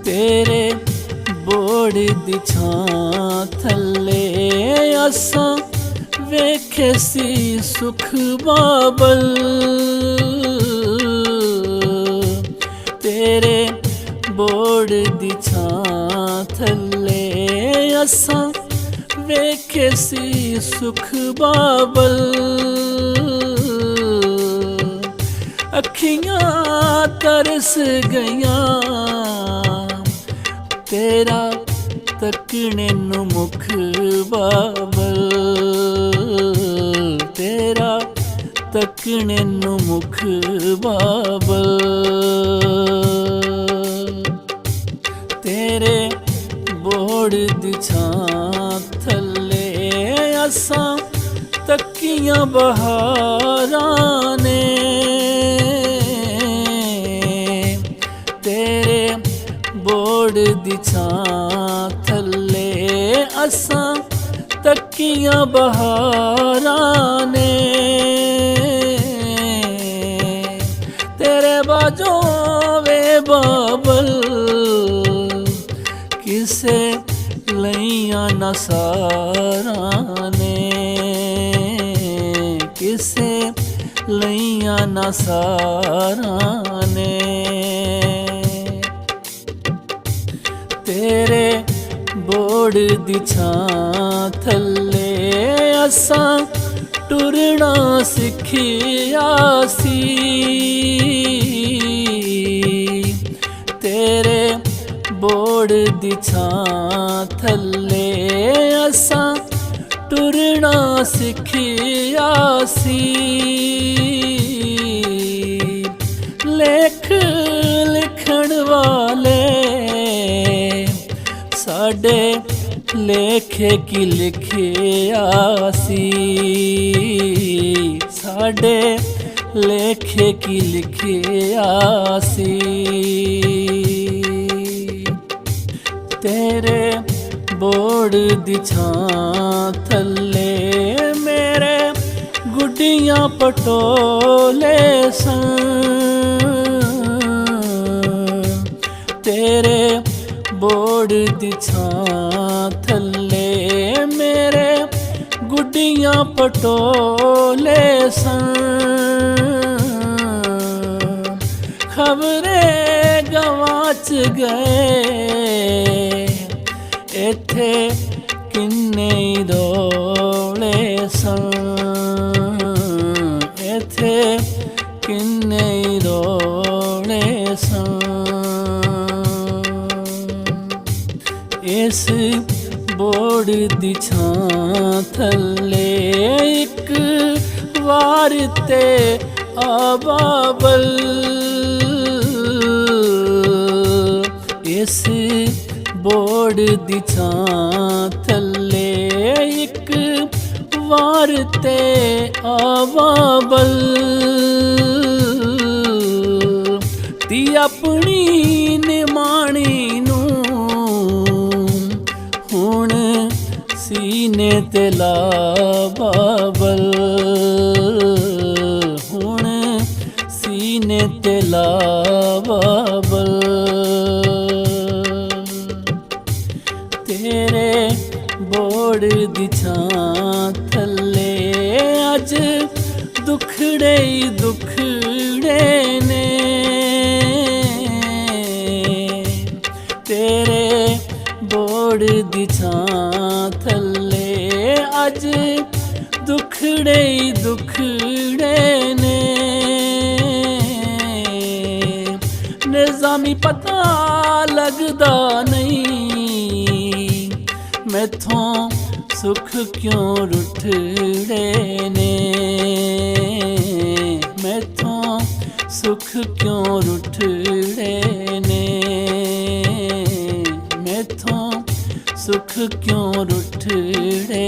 तेरे बोड़ दी छां थल्ले असां वेखे सी सुख बाबल। तेरे बोड़ दी छां थल्ले असां वेखे सी सुख बाबल। अखियां तरस गईयां तेरा तकने नू मुख बाबल। तेरा तकने नू मुख बाबल। तेरे बोड़ दी छां थल्ले असां तकियां बहारां ने। तेरे बोड़ दी छां थल्ले असां तकियां बहारां ने। तेरे बाजों वे बाबल किसे लइयां ना सारां ने। किसे लइयां ना सारां ने। तेरे बोड़ दी छां थल्ले असां टुरना सिखिया सी। तेरे बोड़ दी छां थल्ले असां टुरना सिखिया सी। लेख लिखण वाले साडे लेखे की लिखिया सी। साडे लेखे की लिखिया सी। तेरे बोड़ दी छां थल्ले मेरे गुड्डियां पटोले सन। तेरे बोड़ दी छां थल्ले मेरे गुड्डियां पटोले सन। खबरे गवाच गए इत्थे किन्ने रोले सन। इत्थे किन्ने रोले सन। इस बोड़ दी छां थल्ले एक वार ते आबाबल। इस बोड़ दी छां थल्ले एक वार ते आबाबल। ती अपनी निमाणी नू हुण सीने ते ला बाबल। हुण सीने ते ला बाबल। तेरे बोड़ दी छां थल्ले अज दुखड़े ही दुखड़े ने। तेरे बोड़ दी छां थल्ले अज दुखड़े ही दुखड़े ने। निजामी पता लगदा नहीं मैथों सुख क्यों रुठड़े ने। मैथों सुख क्यों रुठड़े ने। मैथों सुख क्यों रुठड़े